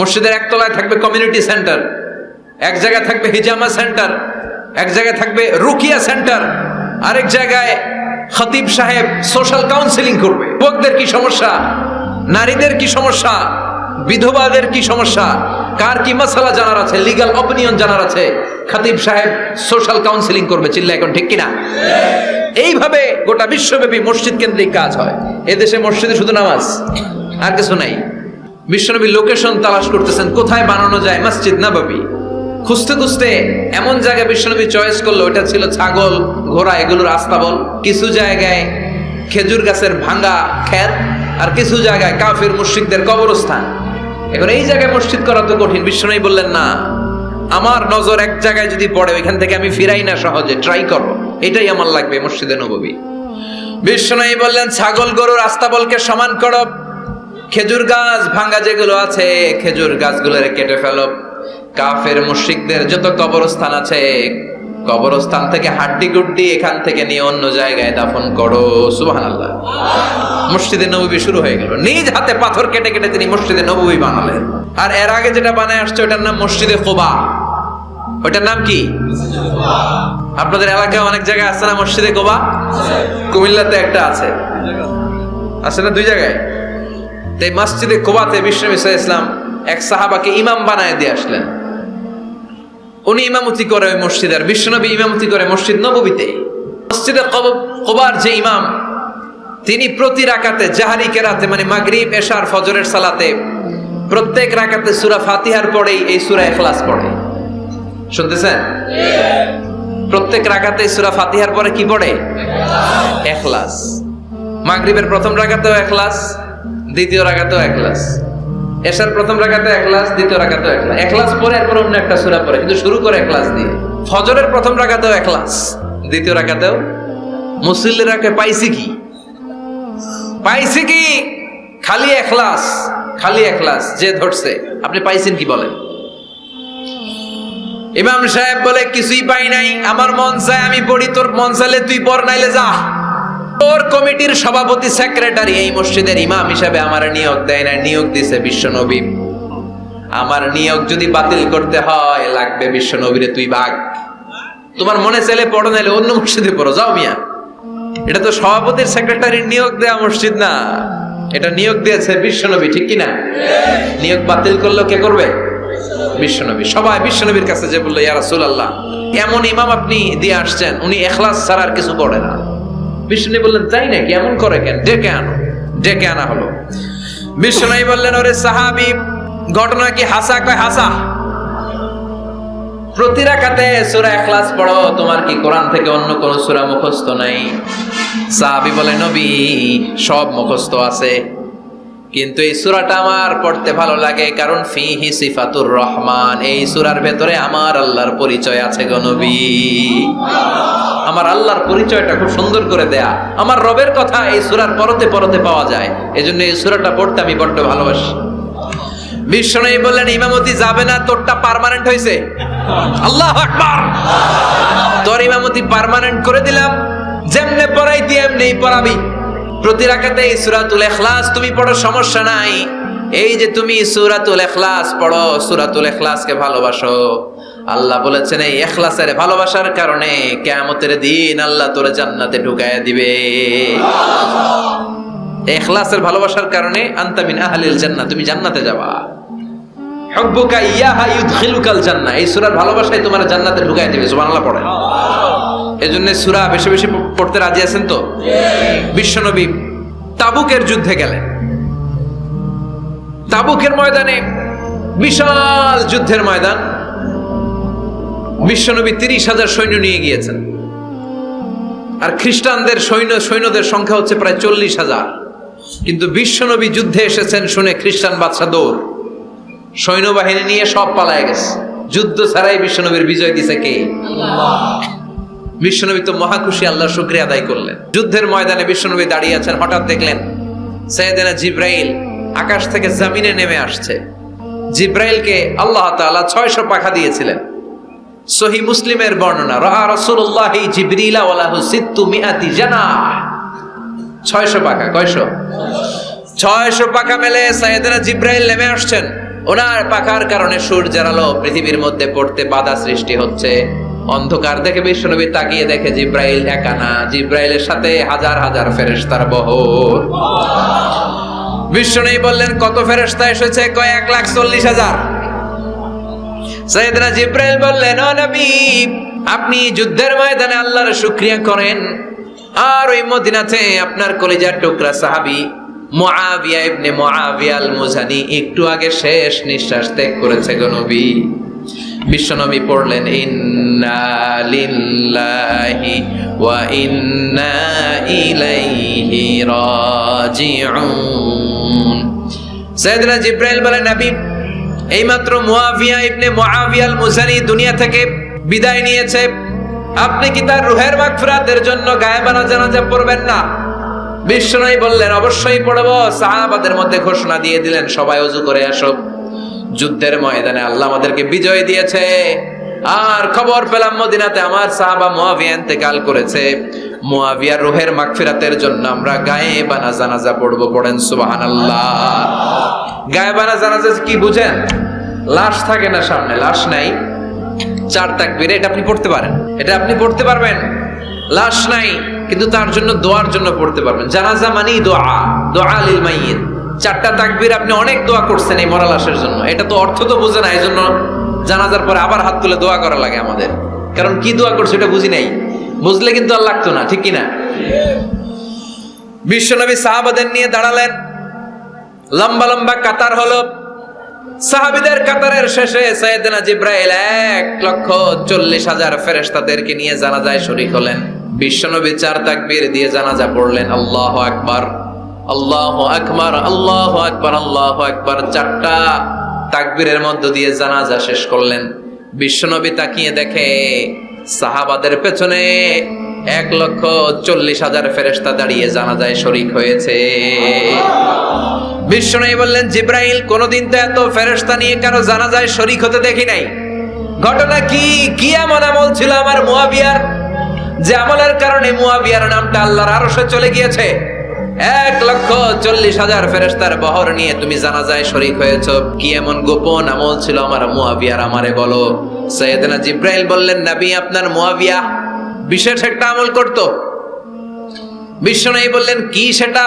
মসজিদের একতলায় থাকবে কমিউনিটি সেন্টার, এক জায়গায় থাকবে হিজামা সেন্টার, এক জায়গায় থাকবে রুকিয়া সেন্টার, আরেক জায়গায় খতিব সাহেব সোশ্যাল কাউন্সিলিং করবে। যুবকদের কি সমস্যা, নারীদের কি সমস্যা, বিধবাদের কি সমস্যা, কার কি মাসালা জানার আছে, লিগ্যাল অপিনিয়ন জানার আছে, খতিব সাহেব সোশ্যাল কাউন্সিলিং করবে। চিল্লা এখন ঠিক কিনা? এইভাবে গোটা বিশ্বব্যাপী মসজিদ কেন্দ্রিক কাজ হয়। এদেশে মসজিদে শুধু নামাজ, আর কিছু নাই। বিশ্বনবী লোকেশন তালাশ করতেছেন, কোথায় বানানো যায় মসজিদ নববী। খুঁজতে খুঁজতে এমন জায়গায় বিশ্বনবী চয়েস করলো, ওটা ছিল ছাগল ঘোড়া এগুলোর আস্তাবল। কিছু জায়গায় খেজুর গাছের ভাঙা ক্ষেত, আর কিছু জায়গায় কাফির মুশরিকদের কবরস্থান। এখন এই জায়গায় মসজিদ করা তো কঠিন। বিশ্বনবী বললেন, না, আমার নজর এক জায়গায় যদি পড়ে ওইখান থেকে আমি ফিরাই না সহজে, ট্রাই করো, এটাই আমার লাগবে মসজিদে নববী। বিশ্বনবী বললেন, ছাগল গরুর আস্তাবলকে সমান করো, খেজুর গাছ ভাঙা যেগুলো আছে খেজুর গাছগুলোর কেটে ফেলো, কাফের মুশরিকদের যত কবরস্থান আছে কবরস্থান থেকে হাড্ডি গুড্ডি এখান থেকে নিয়ে অন্য জায়গায় দাফন করো। সুবহানাল্লাহ। মসজিদে নববী শুরু হয়ে গেল। নিজ হাতে পাথর কেটে কেটে তিনি মসজিদে নববী বানালেন। আর এর আগে যেটা বানায় আসছে ওটার নাম মসজিদে কুবা। ওটার নাম কি? আপনাদের এলাকায় অনেক জায়গায় আছে না মসজিদে কুবা? কুমিল্লাতে একটা আছে, আছে না? 2 জায়গায়। এই মসজিদে কুবাতে বিশ্বনবী সাল্লাল্লাহু আলাইহি ওয়াসাল্লাম এক সাহাবাকে ইমাম বানায় দিয়ে আসলেন। উনি ইমামতি করে ওই মসজিদে, আর বিশ্বনবী ইমামতি করে মসজিদ নববীতে। মসজিদে কুবার যে ইমাম, তিনি প্রতি রাকাতে জাহরি কেরাতে মানে মাগরিব এশার ফজরের সালাতে প্রত্যেক রাকাতে সূরা ফাতিহার পরেই এই সূরা ইখলাস পড়ে। শুনতেছেন? প্রত্যেক রাকাতে সূরা ফাতিহার পরে কি পড়ে? ইখলাস। মাগরিবের প্রথম রাকাতেও ইখলাস, দ্বিতীয় রাকাতেও ইখলাস, এশার প্রথম রাকাতে ইখলাস, দ্বিতীয় রাকাতেও ইখলাস। ইখলাস পরে এরপর অন্য একটা সূরা পড়ে, কিন্তু শুরু করে ইখলাস দিয়ে। ফজরের প্রথম রাকাতেও ইখলাস, দ্বিতীয় রাকাতেও। মুসল্লিরাকে পাইছি কি? পাইছি কি? খালি ইখলাস, খালি ইখলাস যে ধরছে। আপনি পাইছেন কি বলেন? ইমাম সাহেব বলে, কিছুই পাই নাই, আমার মন চায় আমি পড়ি, তোর মন চাইলে তুই পড়, নাইলে যা। তোর কমিটির সভাপতি সেক্রেটারি এই মসজিদের ইমাম হিসাবে আমার নিয়োগ দেয় না, নিয়োগ দিছে বিশ্বনবী। আমার নিয়োগ যদি বাতিল করতে হয় লাগবে বিশ্বনবীরে তুই ভাগ। তোমার মনে চাইলে পড়ো, নাইলে অন্য মসজিদে পড়ো, যাও মিয়া। এটা তো সভাপতির সেক্রেটারির নিয়োগ দেয়া মসজিদ না, এটা নিয়োগ দিয়েছে বিশ্বনবী, ঠিক কি না? নিয়োগ বাতিল করলেও কে করবে? বিশ্বনবী। সবাই বিশ্বনবীর কাছে যে বললো, ইয়া রাসূলুল্লাহ, এমন ইমাম আপনি দিয়ে আসছেন, উনি ইখলাস ছাড়া আর কিছু পড়ে না। বিশ্বনবী বললেন, তাই নাকি? এমন করে কেন? ডেকে আনো। ডেকে আনা হলো। বিশ্বনবী বললেন, ওরে সাহাবী, ঘটনা কি হাসা? কয় হাসা। প্রতি রাকাতে সূরা ইখলাস পড়ো, তোমার কি কোরআন থেকে অন্য কোন সূরা মুখস্থ নাই? সাহাবী বলে, নবী, সব মুখস্থ আছে, কিন্তু এই সূরাটা আমার পড়তে ভালো লাগে, কারণ ফিহি সিফাতুর রহমান, এই সূরার ভেতরে আমার আল্লাহর পরিচয় আছে গো নবী। আমার আল্লাহর পরিচয়টা খুব সুন্দর করে দেয়া, আমার রবের কথা এই সূরার পরতে পরতে পাওয়া যায়, এজন্য এই সূরাটা পড়তে আমি বড্ড ভালোবাসি। বিশ্বনবী বললেন, ইমামতি যাবে না, তোরটা পার্মানেন্ট হয়েছে। আল্লাহু আকবার। তোর ইমামতি পার্মানেন্ট করে দিলাম, যেমনে পড়াইতি এমনিই পড়াবি। প্রতি রাকাতে এই সূরাতুল ইখলাস তুমি পড়ো, সমস্যা নাই। এই যে তুমি সূরাতুল ইখলাস পড়ো, সূরাতুল ইখলাসকে ভালোবাসো, আল্লাহ বলেছেন এই ইখলাসের ভালোবাসার কারণে কিয়ামতের দিন আল্লাহ তোরে জান্নাতে ঢুকায়া দিবে। ইখলাসের ভালোবাসার কারণে আনতা মিন আহলিল জান্নাহ, তুমি জান্নাতে যাবা। হুব্বুকা ইয়াহা ইউদখিলুকাল জান্নাহ, এই সূরার ভালোবাসায় তোমার জান্নাতে ঢুকায়া দিবে। সুবহানাল্লাহ পড়েন। এজন্য সূরা বেশি বেশি পড়তে রাজি আছেন তো? বিশ্বনবী তাবুকের যুদ্ধে গেলেন। তাবুকের ময়দানে বিশাল যুদ্ধের ময়দান। বিশ্বনবী 30,000 সৈন্য নিয়ে গিয়েছেন, আর খ্রিস্টানদের সৈন্যদের সংখ্যা হচ্ছে প্রায় 40,000। কিন্তু বিশ্বনবী যুদ্ধে এসেছেন শুনে খ্রিস্টান বাদশা দৌড়, সৈন্যবাহিনী নিয়ে সব পালায় গেছে। যুদ্ধ ছাড়াই বিশ্বনবীর বিজয় দিছে কে? আল্লাহ। বিশ্বনবী তো মহা খুশি, আল্লাহর শুকরিয়া আদায় করলেন। যুদ্ধের ময়দানে বিশ্বনবী দাঁড়িয়ে আছেন, হঠাৎ দেখলেন সাইয়েদনা জিব্রাইল আকাশ থেকে জমিনে নেমে আসছে। জিব্রাইলকে আল্লাহ তাআলা 600 পাখা দিয়েছিলেন। সহিহ মুসলিমের বর্ণনা, রাআ রাসূলুল্লাহি জিবরিলা ওয়া লাহু 600 জানাহ। 600 পাখা। কয়শো? 600 পাখা মেলে সাইয়েদনা জিব্রাইল নেমে আসছেন। ওনার পাখার কারণে সূর্যের আলো পৃথিবীর মধ্যে পড়তে বাধা সৃষ্টি হচ্ছে। অন্ধকার দেখে বিশ্বনবী তাকিয়ে দেখে জিব্রাইল একা না, জিব্রাইলের সাথে হাজার হাজার ফেরেশতার বহর। বিশ্বনবী বললেন, কত ফেরেশতা এসেছে? কয় 1,40,000। সাইয়েদনা জিব্রাইল বললেন, ও নবী, আপনি যুদ্ধের ময়দানে আল্লাহর শুকরিয়া করেন, আর ওই মদিনাতে আপনার কলিজার টুকরা সাহাবী মুআবিয়া ইবনে মুআবিয়া আল মুজানি একটু আগে শেষ নিঃশ্বাস ত্যাগ করেছে গো নবী। বিশ্বনবী পড়লেন, ইন্না লিল্লাহি ওয়া ইন্না ইলাইহি রাজিউন। সাইয়েদনা জিবরাইল বলেন, নবী এইমাত্র মুআবিয়া ইবনে মুআবিয়া আল মুজানি দুনিয়া থেকে বিদায় নিয়েছে, আপনি কি তার রূহের মাগফিরাতের জন্য গায়েবানা জানাজা পড়বেন না? বিশ্বনবী বললেন, অবশ্যই পড়ব। সাহাবাদের মধ্যে ঘোষণা দিয়ে দিলেন, সবাই ওযু করে আসো। যুদ্ধের ময়দানে আল্লাহ আমাদেরকে বিজয় দিয়েছে, আর খবর পেলাম মদিনাতে আমার সাহাবা মুআবিয়া ইন্তেকাল করেছে। মুআবিয়ার রূহের মাগফিরাতের জন্য আমরা গায়েবানা জানাজা পড়ব। পড়েন সুবহানাল্লাহ। গায়েবানা জানাজা কি বুঝেন? লাশ থাকে না সামনে, লাশ নাই, 4 তাকবীর, এটা আপনি পড়তে পারেন, এটা আপনি পড়তে পারবেন। লাশ নাই কিন্তু তার জন্য দোয়ার জন্য পড়তে পারবেন। জানাজা মানে দোয়া, দোয়া লিল মাইয়িত। 4টা তাকবীর, আপনি অনেক দোয়া করছেন এই মরা লাশের জন্য, এটা তো অর্থ তো বুঝে না, এই জন্য জানাজার পরে আবার হাত তুলে দোয়া করা লাগে আমাদের, কারণ কি দোয়া করছে এটা বুঝি নাই। বুঝলে কিন্তু আর লাগতো না, ঠিক কিনা? বিশ্বনবী সাহাবাদের নিয়ে দাঁড়ালেন, লম্বা লম্বা কাতার হলো। সাহাবীদের কাতারের শেষে সাইয়েদনা জিবরাইল 1,40,000 ফেরেশতাদেরকে নিয়ে জানাজায় শরীক হলেন। বিশ্বনবী 4 তাকবীর দিয়ে জানাজা পড়লেন, আল্লাহু আকবার, আল্লাহু আকবার, আল্লাহু আকবার, আল্লাহু আকবার। 4টা তাকবীরের মধ্য দিয়ে জানাজা শেষ করলেন। বিশ্বনবী তাকিয়ে দেখে সাহাবাদের পেছনে 1,40,000 ফেরেশতা দাঁড়িয়ে জানাজায় শরীক হয়েছে। বিশ্বনবী বললেন, জিবরাইল, কোনদিন তো এত ফেরেশতা নিয়ে কারো জানাজায় শরীক হতে দেখি নাই। ঘটনা কি? কি এমন আমল ছিল আমার মুআবিয়ার, যে আমলের কারণে মুআবিয়ার নামটা আল্লাহর আরশে চলে গিয়েছে? 1,40,000 ফেরেশতার বহর নিয়ে তুমি জানাজায় শরীক হয়েছো, কি এমন গোপন আমল ছিল আমার মুআবিয়ার, আমারে বলো। সাইয়েদনা জিবরাইল বললেন, নবী, আপনার মুআবিয়া বিশেষ একটা আমল করত। বিশ্বনবী বললেন, কি সেটা?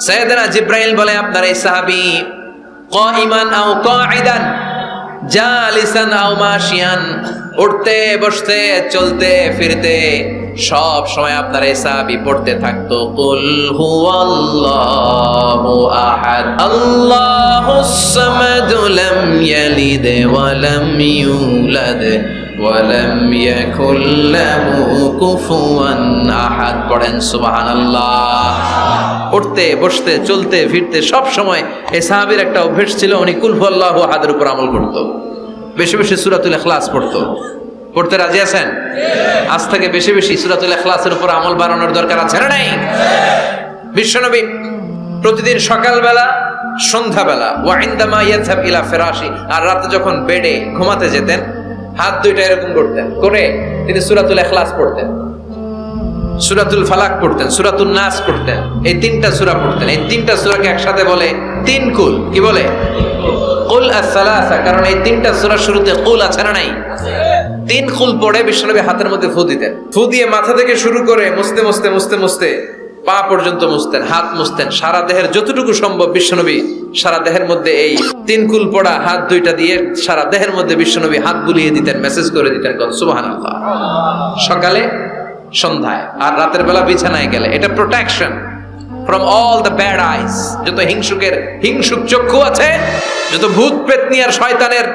সাইয়েদনা জিবরাইল বলে, আপনার এই সাহাবী কাইমান আও কাঈদান, জালিসান আও মাশিয়ান, উঠতে বসতে চলতে ফিরতে সব সময় আপনার এই সাহাবী পড়তে থাকতো, কুল হুয়াল্লাহু আহাদ, আল্লাহুস সামাদ, লাম ইয়ালিদ ওয়া লাম ইউলাদ ওয়া লাম ইয়াকুল লাহু কুফুয়ান আহাদ। পড়েন সুবহানাল্লাহ। উঠতে বসতে চলতে ফিরতে সব সময় এই সাহাবীর একটা অভ্যাস ছিল, উনি কুল হুয়াল্লাহু আহাদের উপর আমল করত, বেশি বেশি সূরাতুল ইখলাস পড়তো। পড়তে রাজি আছেন? আজ থেকে বেশি বেশি সূরাতুল ইখলাসের উপর আমল বাড়ানোর দরকার আছে না নাই? বিশ্বনবী প্রতিদিন সকালবেলা, সন্ধ্যাবেলা, ওয়া ইনদামা ইয়াযহাব ইলা ফিরাশি, আর রাতে যখন বেডে ঘুমাতে যেতেন, হাত দুইটা এরকম করতেন, করে তিনি সূরাতুল ইখলাস পড়তেন, সূরাতুল ফালাক পড়তেন, সূরাতুন নাস পড়তেন। এই 3টা সূরা পড়তেন। এই 3টা সূরাকে একসাথে বলে 3 কুল। কি বলে? কুল আস-সালাসা, কারণ এই 3টা সূরার শুরুতে কুল আছে না নাই? 3 কুল পড়ে বিশ্বনবী হাতের মধ্যে ফু দিতেন। ফু দিয়ে মাথা থেকে শুরু করে মুছতে মুছতে মুছতে মুছতে পা পর্যন্ত মুছতেন, হাত মুছতেন, সারা দেহের যতটুকু সম্ভব বিশ্বনবী সারা দেহের মধ্যে এই 3 কুল পড়া হাত দুইটা দিয়ে সারা দেহের মধ্যে বিশ্বনবী হাত বুলিয়ে দিতেন, মেসেজ করে দিতেন, সুবহানাল্লাহ। সকালে, সন্ধ্যায়, আর রাতের বেলা বিছানায় গেলে। এটা protection from all the bad আইস। যত হিংসুক চক্ষু আছে, যত ভূত পেতনি আর শয়তানের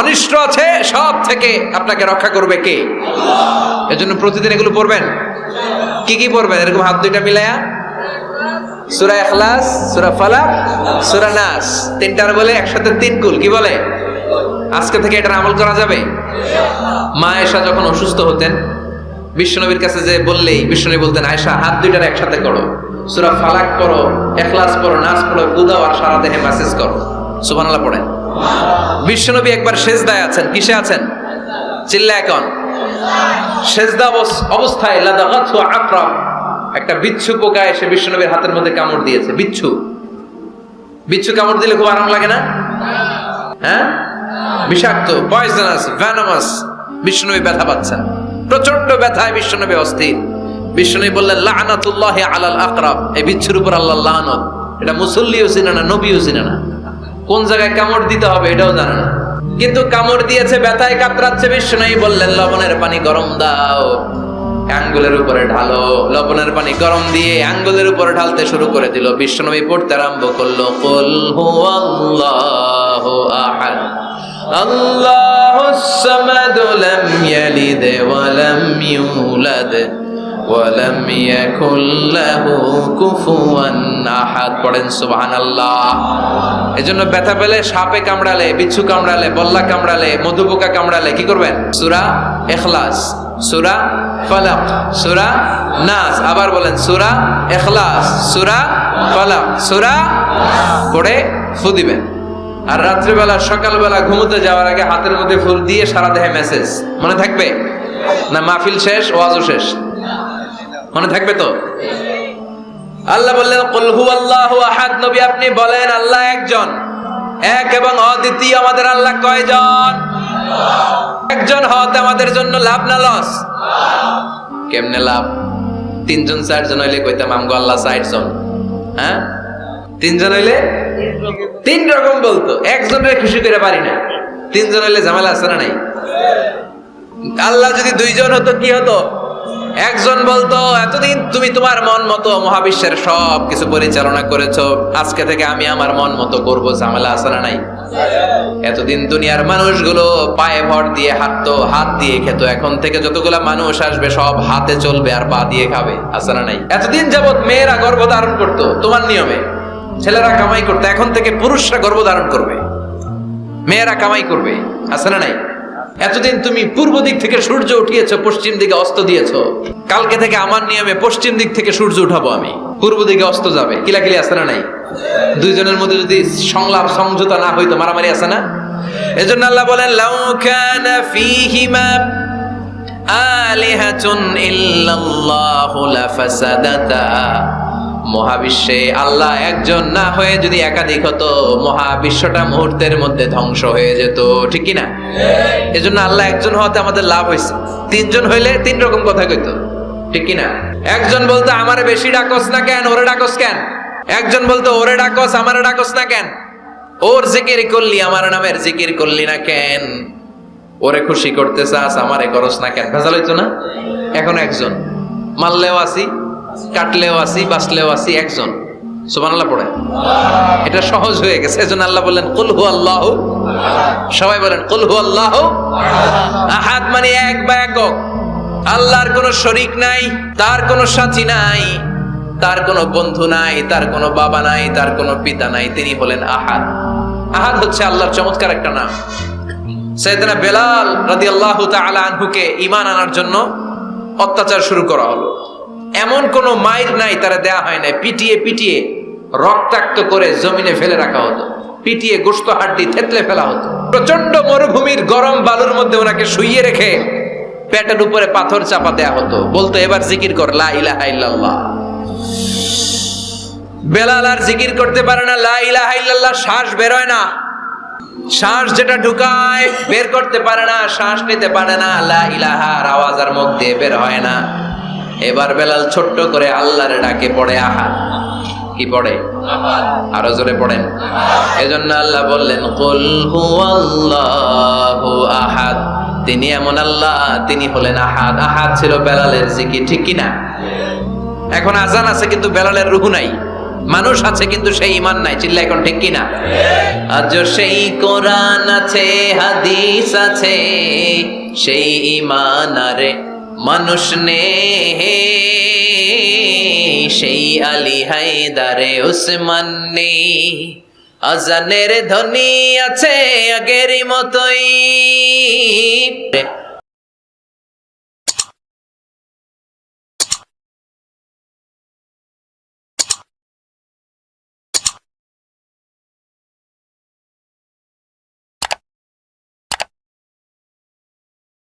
অনিষ্ট আছে, সব থেকে আপনাকে রক্ষা করবে কে? আল্লাহ। এজন্য প্রতিদিন এগুলো পড়বেন। কি কি পড়বেন? এরকম হাত দুইটা মিলায়া সূরা ইখলাস, সূরা ফালাক, সূরা নাস, 3টার বলে একসাথে 3 কুল। কি বলে? আজকে থেকে এটার আমল করা যাবে। মা আয়েশা যখন অসুস্থ হতেন, বিশ্বনবীর কাছে যে বললেই বিশ্বনবী বলতেন, আয়েশা, হাত দুইটার একসাথে করো, সূরা ফালাক পড়ো, ইখলাস পড়ো, নাস পড়ো, গুদাও, আর সারা দেহে মেসেজ করো। সুবহানাল্লাহ পড়েন। বিশ্বনবী একবার সেজদায় আছেন। কিসে আছেন? চিল্লা এখন। সেজদা অবস্থায় লাদাগাতহু আকরাব, একটা বিচ্ছু পোকা এসে বিশ্বনবীর হাতের মধ্যে কামড় দিয়েছে। বিচ্ছু কামড় দিলে খুব আরাম লাগে না? হ্যাঁ, বিষাক্ত, পয়জনাস, ভেনামাস। বিশ্বনবী ব্যথা পাচ্ছেন, প্রচন্ড ব্যথায় বিশ্বনবী অস্থির। বিশ্বনবী বললেন, লাআনাতুল্লাহি আলাল আকরাব, এই বিচ্ছুর উপর আল্লাহর লানত। এটা মুসল্লিও চিনে না, নবীও চিনে না, কোন জায়গায় কামড় দিতে হবে এটাও জানে না, কিন্তু কামড় দিয়েছে, ব্যথায় কাতরাচ্ছে। বিশ্বনবী বললেন, লবণের পানি গরম দাও, আঙ্গুলের উপরে ঢালো। লবণের পানি গরম দিয়ে আঙ্গুলের উপরে ঢালতে শুরু করে দিল। বিশ্বনবী পড়তে আরম্ভ করলো, কুল হুয়াল্লাহু আহাদ, আল্লাহুস সামাদ, লাম ইয়ালিদ ওয়া লাম ইউলাদ ওয়ালাম ইয়াকুল লাহু কুফুয়ান আহাদ। পড়েন সুবহানাল্লাহ। এজন্য ব্যথা পেলে, সাপে কামড়ালে, বিচ্ছু কামড়ালে, বল্লা কামড়ালে, মধুপোকা কামড়ালে কি করবেন? সূরা ইখলাস, সূরা ফালাক, সূরা নাস। আবার বলেন সূরা ইখলাস, সূরা ফালাক, সূরা পড়ে ফু দিবেন। আর রাত্রিবেলা, সকালবেলা ঘুমোতে যাওয়ার আগে হাতের মধ্যে ফুল দিয়ে সারা দেহে মেসেজ। মনে থাকবে না? মাহফিল শেষ, ওয়াজও শেষ, মনে থাকবে তো? আল্লাহ বললেন কুল হুয়াল্লাহু আহাদ। নবী আপনি বলেন আল্লাহ একজন, এক এবং অদ্বিতীয়। আমাদের আল্লাহ কয়জন? একজন হতে আমাদের জন্য লাভ না লস? কেমনে লাভ? তিনজন চারজন হইলে কইতাম আমগো আল্লাহ 60 জন। হ্যাঁ, তিনজন হইলে তিন রকম বলতো, একজনের খুশি করে পারি না। তিনজন হইলে ঝামেলা আছে না নাই? আল্লাহ যদি দুইজন হতো কি হতো? একজন বলতো এতদিন তুমি তোমার মন মতো মহাবিশ্বের সব কিছু পরিচালনা করেছো, আজকে থেকে আমি আমার মন মতো করবো। ঝামেলা আছে না নাই? এতদিন দুনিয়ার মানুষগুলো পায়ে ভর দিয়ে হাঁটতো, হাত দিয়ে খেত, এখন থেকে যতগুলা মানুষ আসবে সব হাতে চলবে আর পা দিয়ে খাবে। আছে না নাই? এতদিন যাবত মেয়েরা গর্ভধারণ করতো তোমার নিয়মে, ছেলেরা কামাই করতো, এখন থেকে পুরুষরা গর্ভধারণ করবে, মেয়েরা কামাই করবে। আছে না নাই? এতদিন তুমি পূর্ব দিক থেকে সূর্য উঠিয়েছো, পশ্চিম দিকে অস্ত দিয়েছো, কালকে থেকে আমার নিয়মে পশ্চিম দিক থেকে সূর্য উঠাবো আমি, পূর্ব দিকে অস্ত যাবে। কিলাকিলি আছে না নাই? দুইজনের মধ্যে যদি সংলাপ সমঝোতা না হইতো, মারামারি আছে না? এজন্য আল্লাহ বলেন লাউ কানা ফীহিমা আলিহাতুন ইল্লাল্লাহু লাফাসাদাতা। মহাবিশ্বে আল্লাহ একজন না হয়ে যদি একাধিক হতো, মহাবিশ্বটা মুহূর্তের মধ্যে ধ্বংস হয়ে যেত। ঠিক কি না? এজন্য আল্লাহ একজন হতে আমাদের লাভ হয়েছে। তিনজন হইলে তিন রকম কথা কইতো। ঠিক কি না? একজন বলতো আমারে বেশি ডাকস না কেন, ওরে ডাকস কেন? একজন বলতো ওরে ডাকস, আমারে ডাকস না কেন? ওর জিকির করলি, আমার নামের জিকির করলি না কেন? ওরে খুশি করতে চাস, আমারে করস না কেন? ভেজাল হইতো না? এখন একজন, মারলেও আসি, কাটলেও আসি, বাঁচলেও আসি, একজন। সুবহানাল্লাহ পড়ে। এটা সহজ হয়ে গেছে। এজন্য আল্লাহ বললেন কুল হুয়াল্লাহু। সবাই বলেন কুল হুয়াল্লাহু আহাদ, মানে এক বা একক। আল্লাহর কোনো শরীক নাই, তার কোনো সাথী নাই, তার কোনো বন্ধু নাই, তার কোনো বাবা নাই, তার কোনো পিতা নাই। তিনি হলেন আহাদ। আহাদ হচ্ছে আল্লাহর চমৎকার একটা নাম। সাইয়েদনা বেলাল রাদিয়াল্লাহু তাআলা আনহুকে ঈমান আনার জন্য অত্যাচার শুরু করা হলো। এমন কোন মাইর নাই তারা দেয়া হয় না, পিটিয়ে পিটিয়ে রক্তাক্ত করে জমিনে ফেলে রাখা হতো, পিটিয়ে গোশত হাড্ডি থেতলে ফেলা হতো। প্রচন্ড মরুভূমির গরম বালুর মধ্যে ওনাকে শুইয়ে রেখে পেটের উপরে পাথর চাপা দেয়া হতো। বলতো এবার জিকির কর লা ইলাহা ইল্লাল্লাহ। বেলাল আর জিকির করতে পারে না, লা ইলাহা ইল্লাল্লাহ শ্বাস বের হয় না, শ্বাস যেটা ঢুকায় বের করতে পারে না, শ্বাস নিতে পারে না, লা ইলাহার আওয়াজ আর মুখ দিয়ে বের হয় না। এবার বেলাল ছোট্ট করে আল্লাহর ডাকে পড়ে আহাদ। কি পড়ে? আরো জোরে পড়েন। এজন্য আল্লাহ বললেন কুল হুয়াল্লাহু আহাদ। তিনি এমন আল্লাহ, তিনি হলেন আহাদ। আহাদ ছিল বেলালের জিকির। ঠিক কি না? এখন আজান আছে কিন্তু বেলালের রুহু নাই, মানুষ আছে কিন্তু সেই ঈমান নাই। চিল্লা এখন ঠিক কি না? আজ সেই কোরআন আছে, হাদিস আছে, সেই ঈমান আরে মানুষ নে, সেই আলী হায়দারে উসমান নে। আজানের ধ্বনি আছে আগের মতোই,